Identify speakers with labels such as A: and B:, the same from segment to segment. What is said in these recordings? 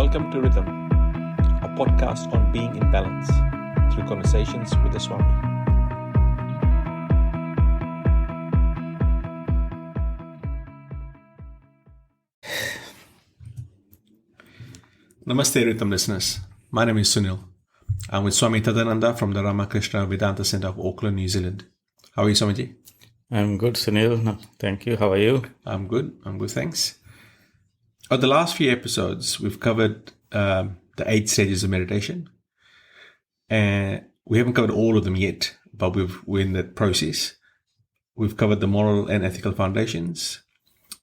A: Welcome to Rhythm, a podcast on being in balance through conversations with the Swami. Namaste, Rhythm listeners. My name is Sunil. I'm with Swami Tadananda from the Ramakrishna Vedanta Center of Auckland, New Zealand. How are you, Swamiji?
B: I'm good, Sunil. No, thank you. How are you?
A: I'm good, thanks. The last few episodes, we've covered the 8 stages of meditation. And we haven't covered all of them yet, but we're in that process. We've covered the moral and ethical foundations.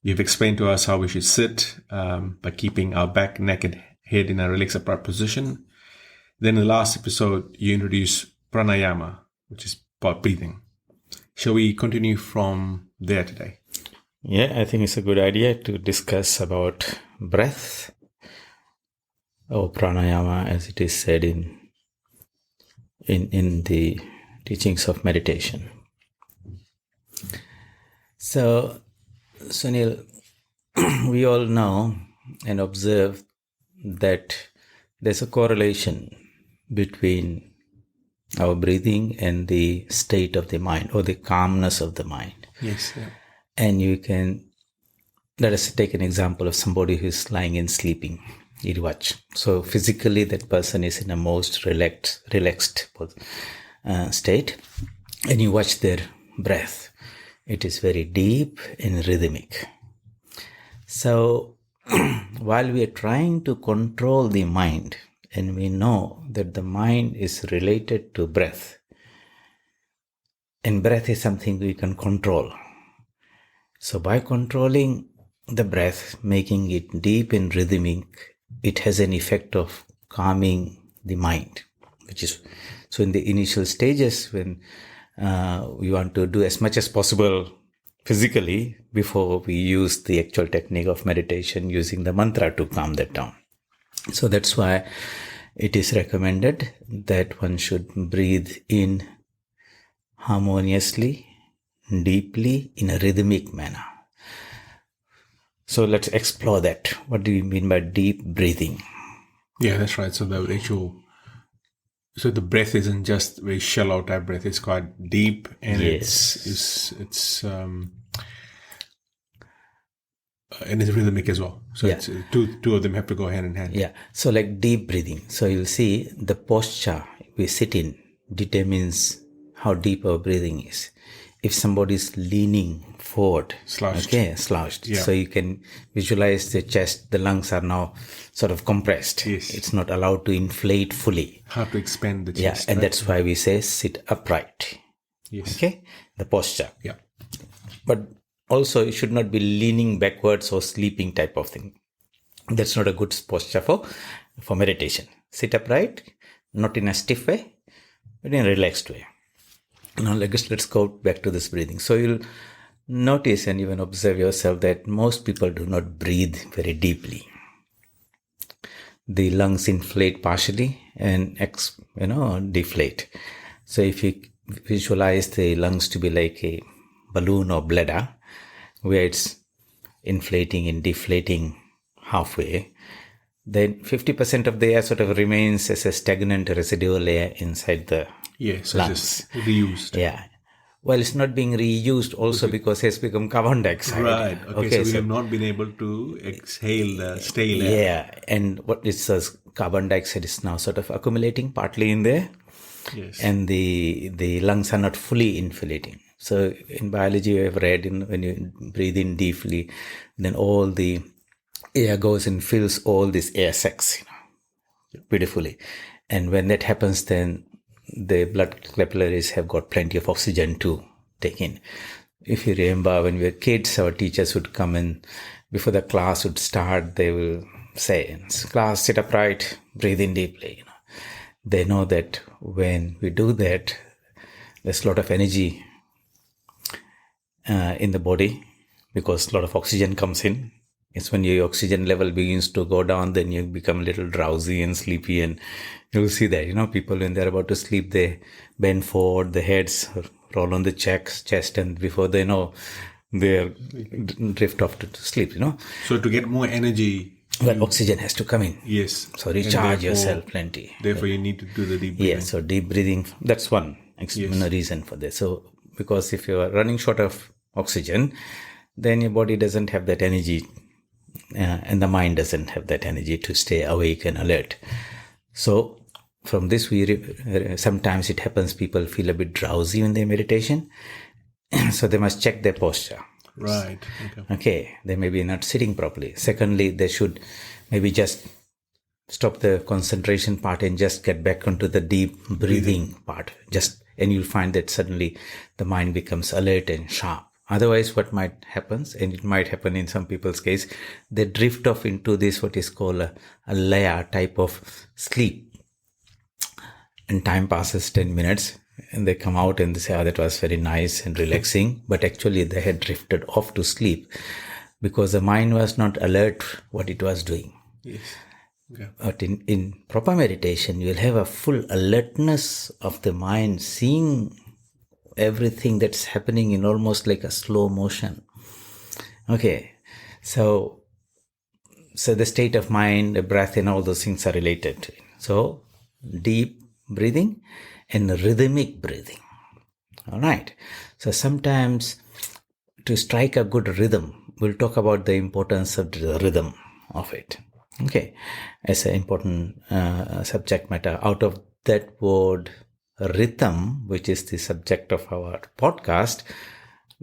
A: You've explained to us how we should sit by keeping our back, neck, and head in a relaxed upright position. Then in the last episode, you introduced Pranayama, which is about breathing. Shall we continue from there today?
B: Yeah, I think it's a good idea to discuss about breath or pranayama, as it is said in the teachings of meditation. So, Sunil, we all know and observe that there's a correlation between our breathing and the state of the mind or the calmness of the mind.
A: Yes. Yeah.
B: And let us take an example of somebody who's lying and sleeping. You watch. So physically that person is in a most relaxed state, and you watch their breath. It is very deep and rhythmic. So while we are trying to control the mind, and we know that the mind is related to breath, and breath is something we can control. So by controlling the breath, making it deep and rhythmic, it has an effect of calming the mind, which is, so in the initial stages when we want to do as much as possible physically before we use the actual technique of meditation using the mantra to calm that down. So that's why it is recommended that one should breathe in harmoniously, deeply, in a rhythmic manner. So let's explore that. What do you mean by deep breathing?
A: Yeah, that's right. So the breath isn't just very shallow type breath. It's quite deep, and
B: yes.
A: it's rhythmic as well. So it's two of them have to go hand in hand.
B: Yeah. So like deep breathing. So you'll see the posture we sit in determines how deep our breathing is. If somebody is leaning forward, slouched. Yeah. So you can visualize the chest, the lungs are now sort of compressed.
A: Yes.
B: It's not allowed to inflate fully.
A: Hard to expand the chest.
B: Yeah, and that's why we say sit upright.
A: Yes.
B: Okay, the posture.
A: Yeah.
B: But also you should not be leaning backwards or sleeping type of thing. That's not a good posture for meditation. Sit upright, not in a stiff way, but in a relaxed way. Now let's go back to this breathing. So you'll notice and even observe yourself that most people do not breathe very deeply. The lungs inflate partially and deflate. So if you visualize the lungs to be like a balloon or bladder, where it's inflating and deflating halfway, then 50% of the air sort of remains as a stagnant residual air inside the lungs.
A: Just reused.
B: Yeah. Well, it's not being reused also because it has become carbon dioxide.
A: Right. Okay, so we have not been able to exhale the stale air.
B: Yeah. And what it says, carbon dioxide is now sort of accumulating partly in there.
A: Yes.
B: And the lungs are not fully inflating. So in biology, you have read when you breathe in deeply, then all the air goes and fills all these air sacs, beautifully. And when that happens, then the blood capillaries have got plenty of oxygen to take in. If you remember, when we were kids, our teachers would come in before the class would start. They will say, "Class, sit upright, breathe in deeply." They know that when we do that, there's a lot of energy in the body because a lot of oxygen comes in. It's when your oxygen level begins to go down, then you become a little drowsy and sleepy, and you'll see that, people when they're about to sleep, they bend forward, the heads roll on the chest, and before they know, they drift off to sleep,
A: So to get more energy
B: Well, oxygen has to come in.
A: Yes.
B: So recharge yourself plenty.
A: Therefore, you need to do the deep breathing.
B: Yeah, so deep breathing, that's one reason for this. So, because if you are running short of oxygen, then your body doesn't have that energy and the mind doesn't have that energy to stay awake and alert. So, from this, sometimes it happens people feel a bit drowsy in their meditation. So, they must check their posture.
A: Right.
B: Okay, they may be not sitting properly. Secondly, they should maybe just stop the concentration part and just get back into the deep breathing part. And you'll find that suddenly the mind becomes alert and sharp. Otherwise, what might happen, and it might happen in some people's case, they drift off into this what is called a laya type of sleep. And time passes 10 minutes and they come out and they say, that was very nice and relaxing. But actually they had drifted off to sleep because the mind was not alert what it was doing.
A: Yes. Okay.
B: But in proper meditation, you'll have a full alertness of the mind, seeing everything that's happening in almost like a slow motion. Okay. So the state of mind, the breath and all those things are related to it. So deep breathing and rhythmic breathing. All right. So sometimes to strike a good rhythm, we'll talk about the importance of the rhythm of it. Okay. As an important subject matter. Out of that word rhythm, which is the subject of our podcast,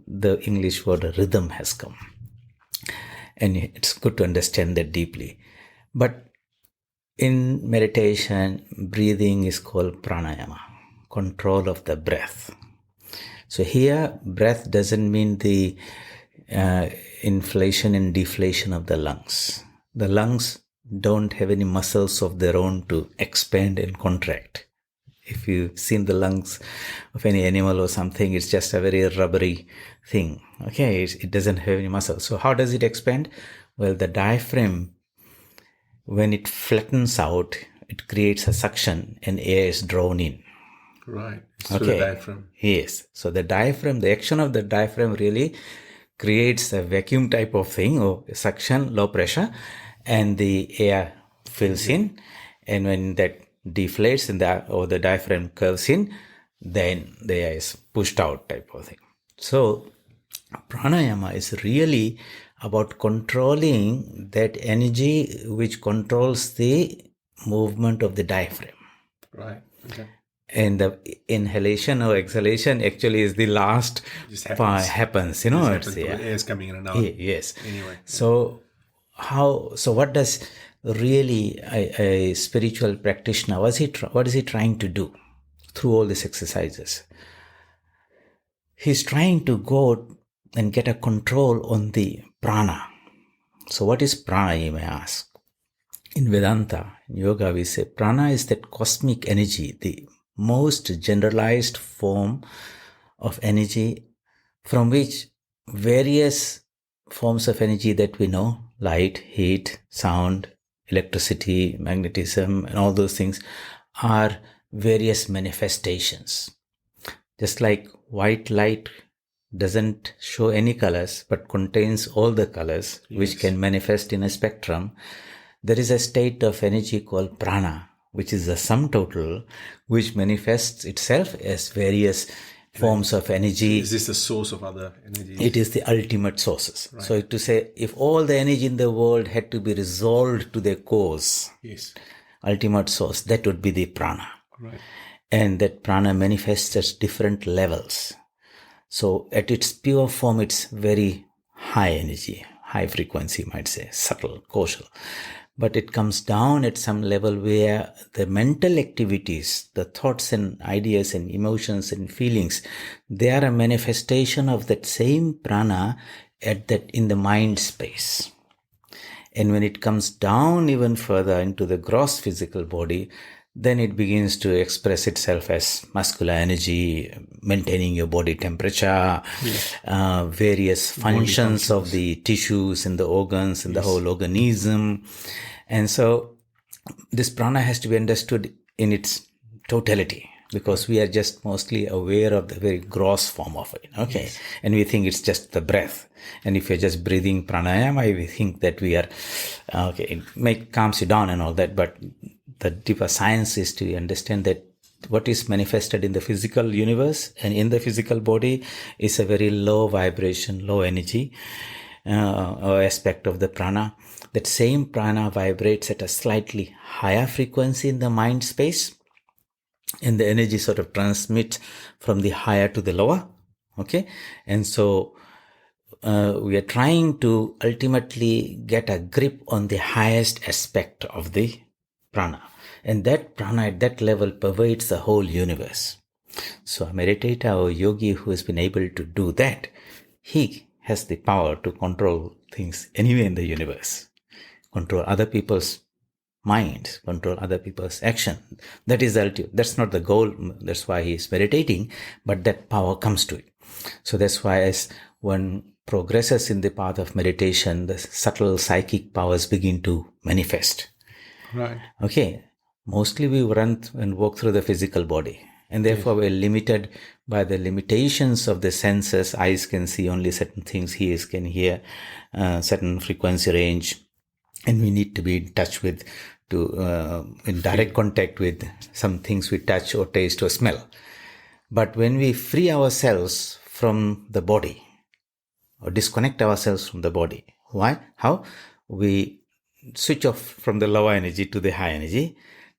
B: the English word rhythm has come. And it's good to understand that deeply. But in meditation, breathing is called pranayama, control of the breath. So here, breath doesn't mean the inflation and deflation of the lungs. The lungs don't have any muscles of their own to expand and contract. If you've seen the lungs of any animal or something, it's just a very rubbery thing. Okay, it doesn't have any muscles. So how does it expand? Well, the diaphragm, when it flattens out, it creates a suction and air is drawn in.
A: Right. So the diaphragm.
B: Yes. So the diaphragm, the action of the diaphragm really creates a vacuum type of thing, or suction, low pressure, and the air fills in. And when that deflates and the diaphragm curves in, then the air is pushed out type of thing. So pranayama is really about controlling that energy which controls the movement of the diaphragm.
A: Right. Okay.
B: And the inhalation or exhalation actually is the last happens. You know,
A: the air is coming in and out.
B: Yes.
A: Anyway.
B: So what does really a spiritual practitioner, what is he trying to do through all these exercises? He's trying to go and get a control on the prana. So what is prana, you may ask? In Vedanta, in yoga, we say prana is that cosmic energy, the most generalized form of energy from which various forms of energy that we know, light, heat, sound, electricity, magnetism, and all those things are various manifestations. Just like white light doesn't show any colors but contains all the colors, which can manifest in a spectrum, there is a state of energy called prana, which is the sum total, which manifests itself as various forms of energy.
A: Is this the source of other energies?
B: It is the ultimate sources.
A: Right.
B: So to say, if all the energy in the world had to be resolved to their cause, ultimate source, that would be the prana.
A: Right.
B: And that prana manifests at different levels. So at its pure form, it's very high energy, high frequency, you might say, subtle, causal. But it comes down at some level where the mental activities, the thoughts and ideas and emotions and feelings, they are a manifestation of that same prana in the mind space. And when it comes down even further into the gross physical body, then it begins to express itself as muscular energy, maintaining your body temperature, various functions of the tissues and the organs and the whole organism. And so this prana has to be understood in its totality, because we are just mostly aware of the very gross form of it. Okay. Yes. And we think it's just the breath. And if you're just breathing pranayama, we think that we are, okay, it calms you down and all that. But the deeper science is to understand that what is manifested in the physical universe and in the physical body is a very low vibration, low energy aspect of the prana. That same prana vibrates at a slightly higher frequency in the mind space, and the energy sort of transmits from the higher to the lower. Okay. And so we are trying to ultimately get a grip on the highest aspect of the prana. And that prana at that level pervades the whole universe. So a meditator or yogi who has been able to do that, he has the power to control things anywhere in the universe. Control other people's minds, control other people's action. That is the ultimate. That's not the goal. That's why he is meditating, but that power comes to it. So that's why as one progresses in the path of meditation, the subtle psychic powers begin to manifest.
A: Right.
B: Okay. Mostly we run and walk through the physical body, and therefore we're limited by the limitations of the senses. Eyes can see only certain things, ears can hear certain frequency range, and we need to be in touch with, in direct contact with some things we touch or taste or smell. But when we free ourselves from the body or disconnect ourselves from the body, why? How? We switch off from the lower energy to the high energy.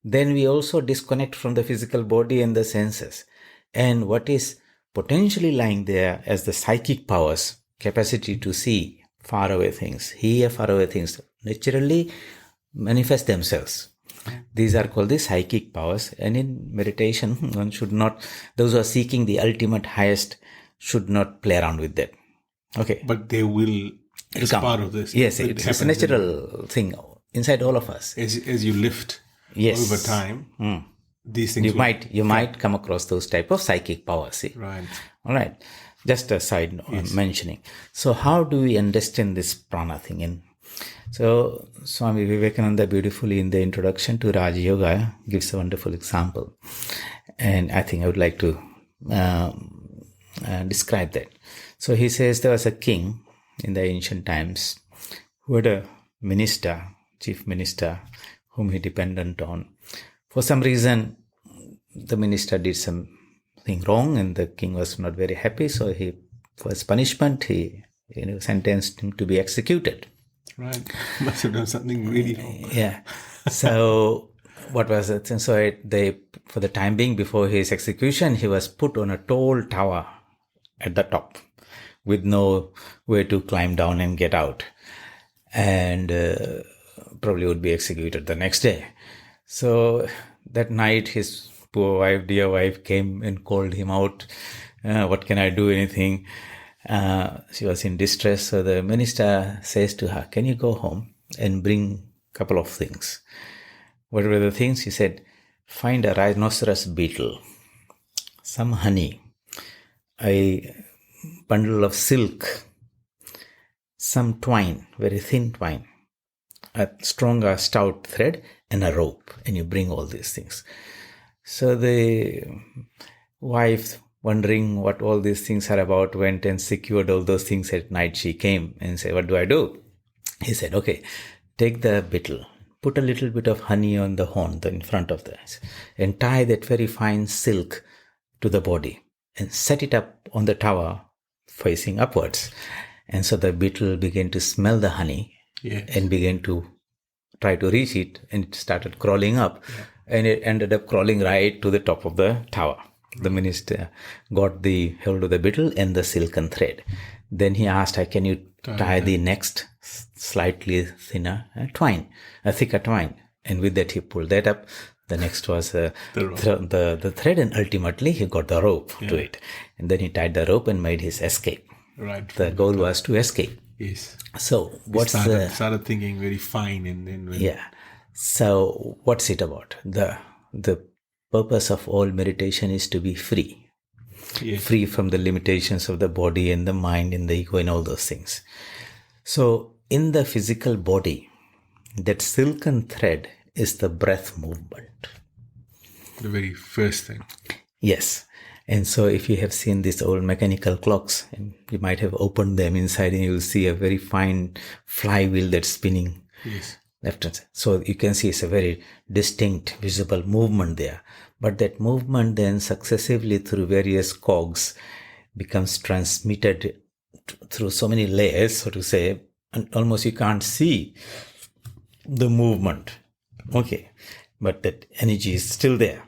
B: Then we also disconnect from the physical body and the senses. And what is potentially lying there as the psychic powers, capacity to see far away things, hear far away things, naturally manifest themselves. These are called the psychic powers. And in meditation, one should not, those who are seeking the ultimate highest should not play around with that. Okay.
A: But they will, as part of this.
B: Yes, it's a natural thing inside all of us.
A: As you lift over time, these things
B: you might come across those type of psychic powers. See?
A: Right.
B: All right. Just a side note I'm mentioning. So how do we understand this prana thing? And so Swami Vivekananda beautifully in the introduction to Raja Yoga gives a wonderful example. And I think I would like to describe that. So he says there was a king in the ancient times who had a minister, chief minister, whom he depended on. For some reason, the minister did something wrong and the king was not very happy. So he, for his punishment, he sentenced him to be executed.
A: Right. Must have done something really wrong.
B: Yeah. So what was it? And so for the time being, before his execution, he was put on a tall tower at the top with no way to climb down and get out. And probably would be executed the next day. So that night, his poor wife, dear wife, came and called him out. What can I do? Anything? She was in distress. So the minister says to her, can you go home and bring a couple of things? What were the things? He said, find a rhinoceros beetle, some honey, a bundle of silk, some twine, very thin twine, a stronger stout thread, and a rope. And you bring all these things. So the wife, wondering what all these things are about, went and secured all those things. At night she came and said, what do I do? He said, okay, take the beetle, put a little bit of honey on the horn in front of the eyes, and tie that very fine silk to the body and set it up on the tower facing upwards. And so the beetle began to smell the honey and began to try to reach it, and it started crawling up, and it ended up crawling right to the top of the tower. The minister got the hold of the beetle and the silken thread. Then he asked her, can you tie the next slightly thinner twine, a thicker twine? And with that he pulled that up. The next was the thread, and ultimately he got the rope to it. And then he tied the rope and made his escape.
A: Right.
B: The goal was to escape.
A: Yes.
B: So what's
A: started thinking very fine, and then
B: So what's it about? The purpose of all meditation is to be free. Free from the limitations of the body and the mind and the ego and all those things. So in the physical body, that silken thread is the breath movement.
A: The very first thing.
B: Yes. And so if you have seen these old mechanical clocks, and you might have opened them inside, and you'll see a very fine flywheel that's spinning.
A: Yes.
B: Left and right. So you can see it's a very distinct, visible movement there. But that movement then successively through various cogs becomes transmitted through so many layers, so to say, and almost you can't see the movement. Okay. But that energy is still there.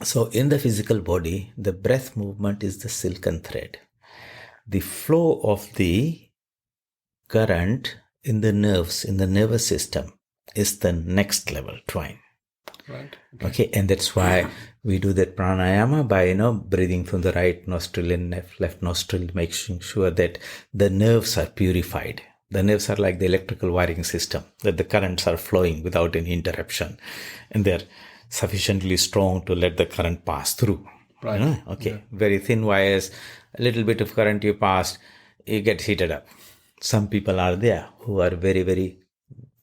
B: So in the physical body, the breath movement is the silken thread. The flow of the current in the nerves, in the nervous system, is the next level twine.
A: Right.
B: Okay, and that's why we do that pranayama by, breathing from the right nostril and left nostril, making sure that the nerves are purified. The nerves are like the electrical wiring system, that the currents are flowing without any interruption, and they're sufficiently strong to let the current pass through.
A: Right.
B: Okay,
A: Yeah.
B: very thin wires, a little bit of current you pass, you get heated up. Some people are there who are very, very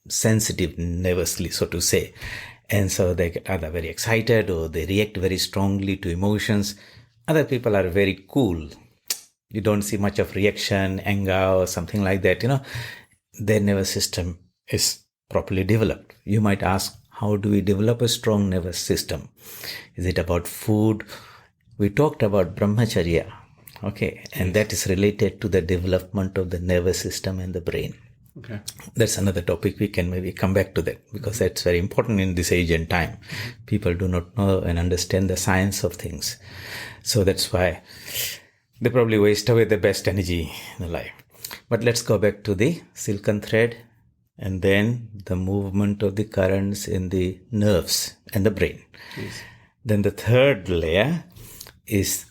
B: sensitive nervously, so to say. And so they get either very excited or they react very strongly to emotions. Other people are very cool. You don't see much of reaction, anger or something like that. Their nervous system is properly developed. You might ask, how do we develop a strong nervous system? Is it about food? We talked about brahmacharya. Okay, and that is related to the development of the nervous system and the brain.
A: Okay.
B: That's another topic. We can maybe come back to that, because that's very important in this age and time. People do not know and understand the science of things. So that's why they probably waste away the best energy in life. But let's go back to the silken thread and then the movement of the currents in the nerves and the brain.
A: Yes.
B: Then the third layer is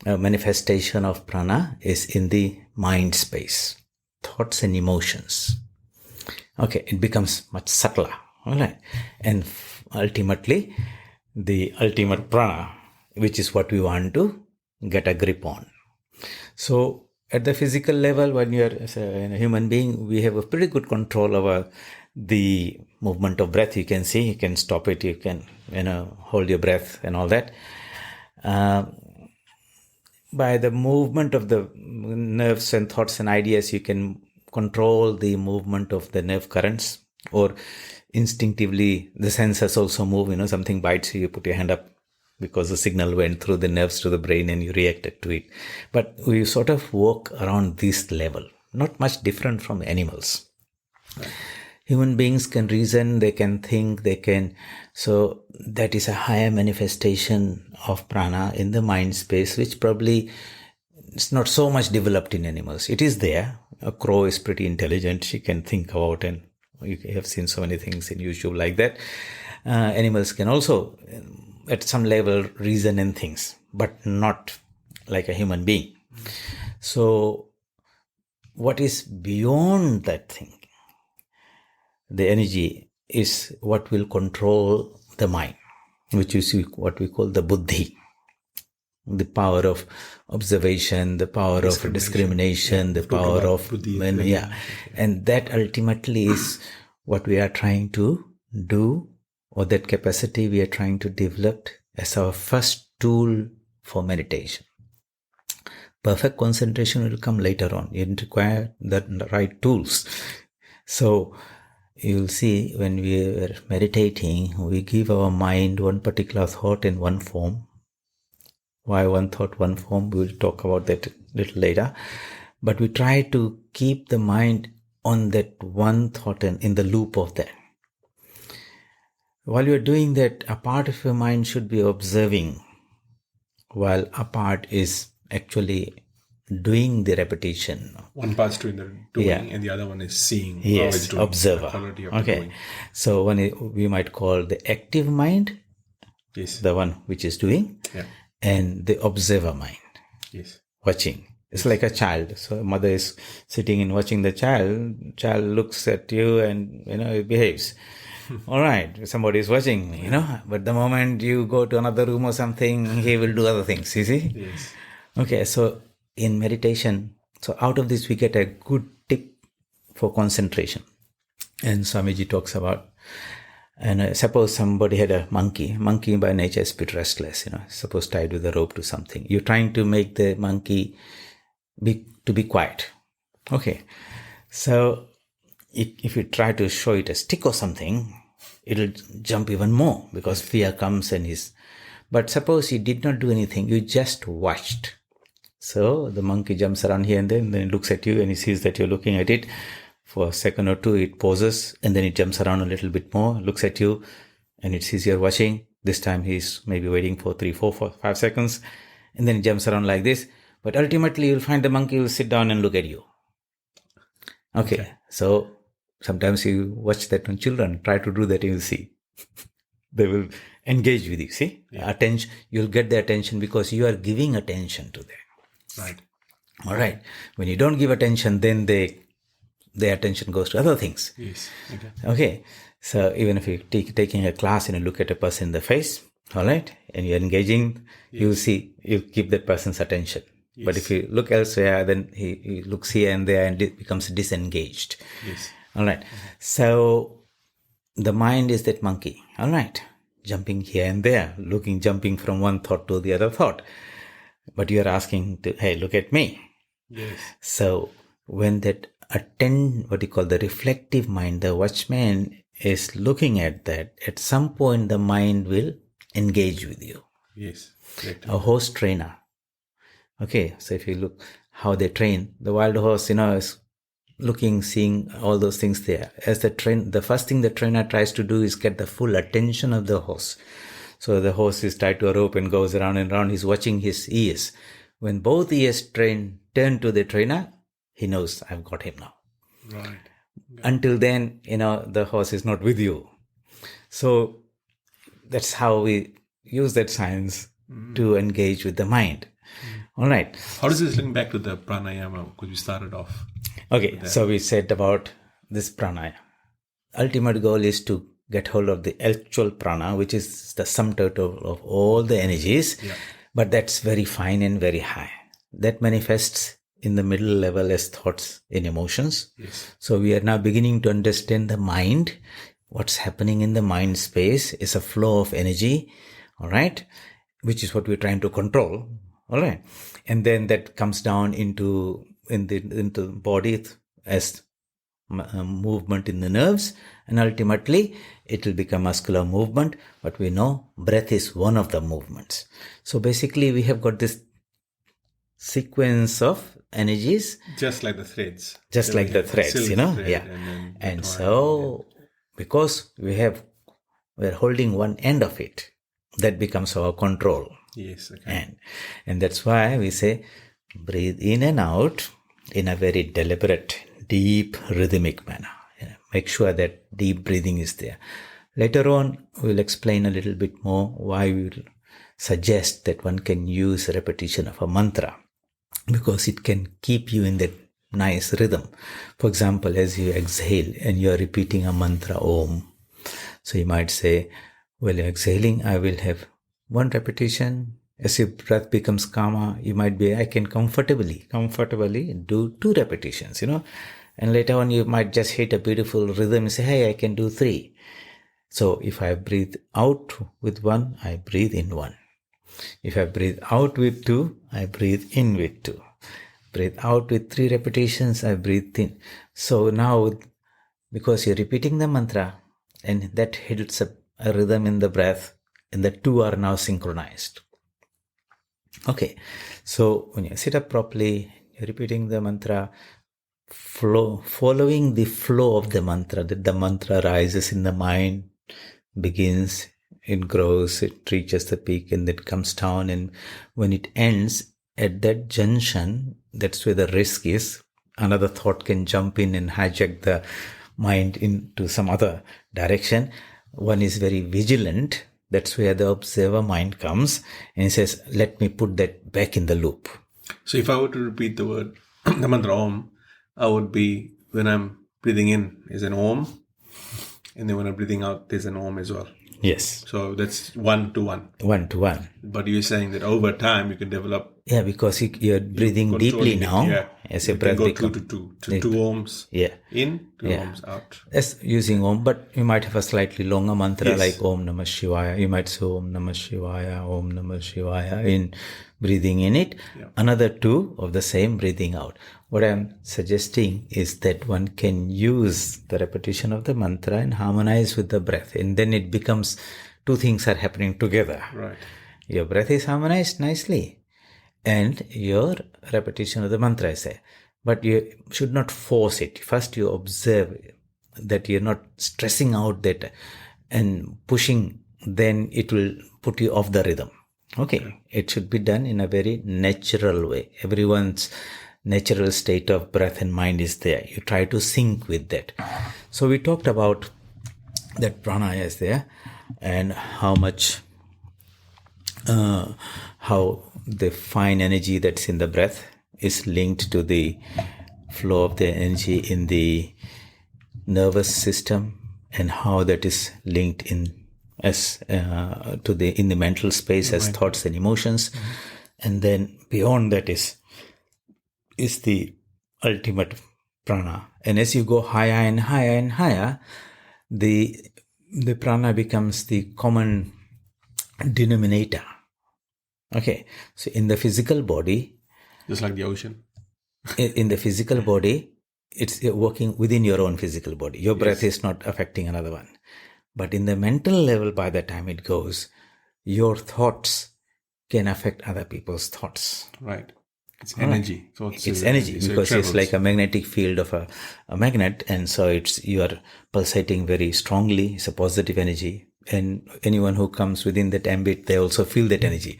B: a manifestation of prana is in the mind space, thoughts and emotions. Okay, it becomes much subtler. All right. And ultimately, the ultimate prana, which is what we want to get a grip on. So at the physical level, when you're a human being, we have a pretty good control over the movement of breath. You can see, you can stop it, you can, hold your breath and all that. By the movement of the nerves and thoughts and ideas, you can control the movement of the nerve currents, or instinctively the senses also move. Something bites you, you put your hand up because the signal went through the nerves to the brain and you reacted to it. But we sort of walk around this level, not much different from animals. Right. Human beings can reason, they can think, so that is a higher manifestation of prana in the mind space, which probably is not so much developed in animals. It is there. A crow is pretty intelligent. She can think about, and you have seen so many things in YouTube like that. Animals can also, at some level, reason in things, but not like a human being. So what is beyond that thing? The energy is what will control the mind, which is what we call the buddhi, the power of observation, the power of discrimination, the power of buddhi, and that ultimately is what we are trying to do, or that capacity we are trying to develop as our first tool for meditation. Perfect concentration will come later on. You require the right tools. So you'll see, when we are meditating, we give our mind one particular thought in one form. Why one thought, one form? We'll talk about that a little later. But we try to keep the mind on that one thought and in the loop of that. While you're doing that, a part of your mind should be observing, while a part is actually doing the repetition.
A: One part's doing the doing, and the other one is seeing how it's doing.
B: Observer. Okay. So we might call the active mind, the one which is doing, and the observer mind, watching. It's like a child. So a mother is sitting and watching the child looks at you and, it behaves. All right, somebody is watching, but the moment you go to another room or something, he will do other things, you see?
A: Yes.
B: Okay, so in meditation, so out of this we get a good tip for concentration. And Swamiji talks about And suppose somebody had a monkey. Monkey by nature is a bit restless, suppose tied with a rope to something. You're trying to make the monkey to be quiet. Okay. So if you try to show it a stick or something, it'll jump even more because fear comes but suppose you did not do anything, you just watched. So the monkey jumps around here and then it looks at you and he sees that you're looking at it. For a second or two, it pauses and then it jumps around a little bit more, looks at you and it sees you're watching. This time he's maybe waiting for 3, 4, 5 seconds and then it jumps around like this. But ultimately, you'll find the monkey will sit down and look at you. Okay. So sometimes you watch that on children, try to do that and you'll see. They will engage with you, see? Yeah. Attention, you'll get their attention because you are giving attention to them.
A: Right.
B: All right. When you don't give attention, then their attention goes to other things.
A: Yes.
B: Okay. So even if you're taking a class and you look at a person in the face, all right, and you're engaging, you'll see, you keep that person's attention. Yes. But if you look elsewhere, then he looks here and there and it becomes disengaged.
A: Yes.
B: All right. So the mind is that monkey. All right. Jumping here and there, jumping from one thought to the other thought. But you're asking hey, look at me.
A: Yes.
B: So when that the reflective mind, the watchman is looking at that, at some point the mind will engage with you.
A: Yes. Correct.
B: A horse trainer. Okay, so if you look how they train, the wild horse, is looking, seeing all those things there. As the first thing the trainer tries to do is get the full attention of the horse. So the horse is tied to a rope and goes around and around. He's watching his ears. When both ears turn to the trainer, he knows, I've got him now.
A: Right. Okay.
B: Until then, the horse is not with you. So that's how we use that science to engage with the mind. All right.
A: How does this link back to the pranayama? Because we started off.
B: Okay. So we said about this pranayama. Ultimate goal is to get hold of the actual prana, which is the sum total of all the energies. Yeah. But that's very fine and very high. That manifests in the middle level as thoughts and emotions.
A: Yes.
B: So we are now beginning to understand the mind. What's happening in the mind space is a flow of energy. All right. Which is what we're trying to control. All right. And then that comes down into the body as movement in the nerves. And ultimately, it will become muscular movement. But we know breath is one of the movements. So basically, we have got this sequence of energies.
A: Just like the threads.
B: Just like the threads,
A: Thread
B: yeah. And so, because we're holding one end of it, that becomes our control.
A: Yes, okay.
B: And that's why we say, breathe in and out in a very deliberate, deep, rhythmic manner. Make sure that deep breathing is there. Later on, we'll explain a little bit more why we will suggest that one can use repetition of a mantra, because it can keep you in that nice rhythm. For example, as you exhale and you are repeating a mantra, Om. So you might say, while you're exhaling, I will have one repetition. As your breath becomes calmer, you might be, I can comfortably do 2 repetitions, And later on, you might just hit a beautiful rhythm and say, hey, I can do 3. So if I breathe out with 1, I breathe in 1. If I breathe out with 2, I breathe in with 2. Breathe out with 3 repetitions, I breathe in. So now, because you're repeating the mantra, and that hits a rhythm in the breath, and the 2 are now synchronized. Okay, so when you sit up properly, you're repeating the mantra, following the flow of the mantra, that the mantra rises in the mind, begins, it grows, it reaches the peak, and it comes down. And when it ends, at that junction, that's where the risk is. Another thought can jump in and hijack the mind into some other direction. One is very vigilant. That's where the observer mind comes and says, let me put that back in the loop.
A: So if I were to repeat the word, the mantra Om, I would be, when I'm breathing in, is an Om. And then when I'm breathing out, there's an Om as well.
B: Yes.
A: So that's 1 to 1.
B: 1 to 1.
A: But you're saying that over time, you can develop
B: Yeah, because you're breathing deeply now. As your breath becomes
A: 2 ohms in, 2 ohms out.
B: Yes, using Om, but you might have a slightly longer mantra like Om Namah Shivaya. You might say Om Namah Shivaya, Om Namah Shivaya in breathing in it. Another 2 of the same breathing out. What I'm suggesting is that one can use the repetition of the mantra and harmonize with the breath. And then it becomes 2 things are happening together.
A: Right.
B: Your breath is harmonized nicely. And your repetition of the mantra is there. But you should not force it. First you observe that you're not stressing out that and pushing, then it will put you off the rhythm. Okay. It should be done in a very natural way. Everyone's natural state of breath and mind is there. You try to sync with that. So we talked about that pranaya is there and how much how the fine energy that's in the breath is linked to the flow of the energy in the nervous system, and how that is linked in as to the in the mental space as thoughts and emotions. And then beyond that is the ultimate prana. And as you go higher and higher and higher, the prana becomes the common denominator. Okay, so in the physical body,
A: just like the ocean,
B: in the physical body, it's working within your own physical body. Your breath is not affecting another one. But in the mental level, by the time it goes, your thoughts can affect other people's thoughts.
A: Right. It's energy.
B: It's energy because it's like a magnetic field of a magnet, and so you are pulsating very strongly. It's a positive energy, and anyone who comes within that ambit, they also feel that energy.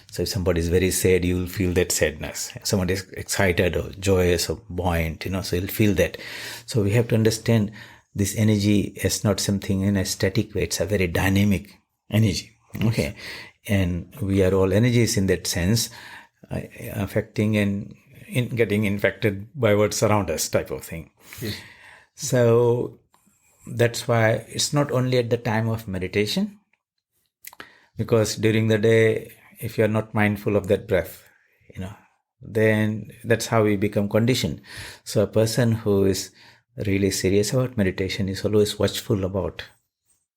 B: So if somebody is very sad, you will feel that sadness. If somebody is excited or joyous or buoyant, so you'll feel that. So we have to understand this energy as not something in a static way. It's a very dynamic energy. Okay. And we are all energies in that sense, affecting and getting infected by what's around us type of thing.
A: Yes.
B: So that's why it's not only at the time of meditation, because during the day, if you're not mindful of that breath, then that's how we become conditioned. So a person who is really serious about meditation is always watchful about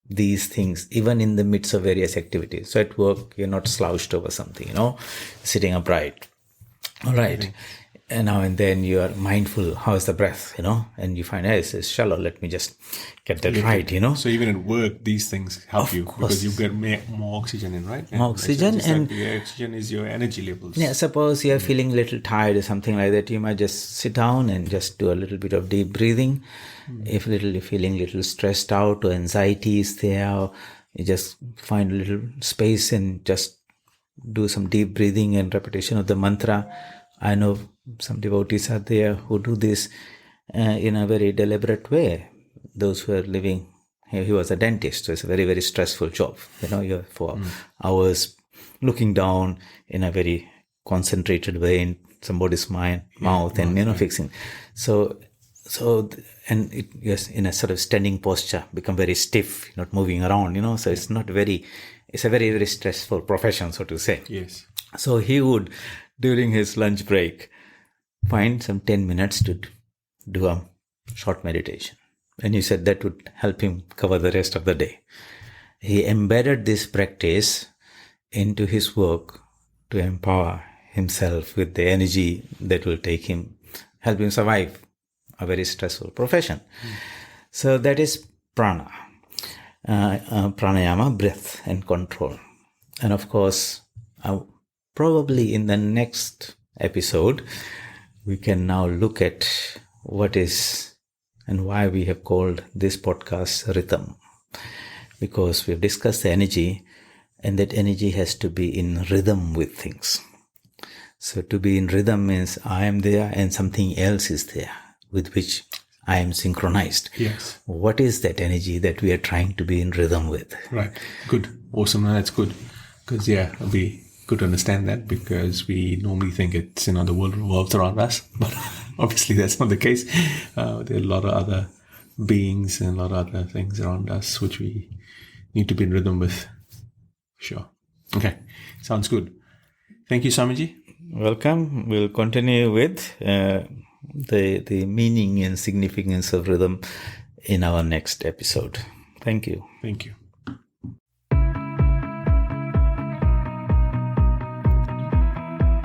B: these things, even in the midst of various activities. So at work, you're not slouched over something, sitting upright. All right. Mm-hmm. And now and then you are mindful, how's the breath, and you find, hey, it's shallow, let me just get that right,
A: So even at work, these things help you because you get more oxygen in, right?
B: More oxygen. And
A: the oxygen is your energy levels.
B: Yeah, suppose you're feeling a little tired or something like that, you might just sit down and just do a little bit of deep breathing. If you're feeling a little stressed out or anxiety is there, you just find a little space and just do some deep breathing and repetition of the mantra. I know some devotees are there who do this in a very deliberate way. Those who are living, he was a dentist, so it's a very, very stressful job. You're for hours looking down in a very concentrated way in somebody's mouth and, fixing. So, and it in a sort of standing posture, become very stiff, not moving around, so it's not it's a very, very stressful profession, so to say.
A: Yes.
B: So he would, during his lunch break, find some 10 minutes to do a short meditation. And he said that would help him cover the rest of the day. He embedded this practice into his work to empower himself with the energy that will help him survive a very stressful profession. So that is prana, pranayama, breath and control. And of course, probably in the next episode, we can now look at what is and why we have called this podcast Rhythm. Because we've discussed the energy, and that energy has to be in rhythm with things. So to be in rhythm means I am there and something else is there with which I am synchronized.
A: Yes.
B: What is that energy that we are trying to be in rhythm with?
A: Right. Good. Awesome. That's good. Because, it'll be good to understand that, because we normally think it's, the world revolves around us. But obviously that's not the case. There are a lot of other beings and a lot of other things around us which we need to be in rhythm with. Sure. Okay. Sounds good. Thank you, Swamiji.
B: Welcome. We'll continue with the meaning and significance of rhythm in our next episode. Thank you.
A: Thank you.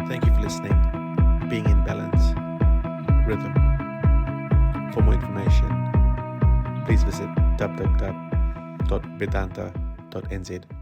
A: Thank you for listening. Being in balance, rhythm. For more information, please visit www.vedanta.nz.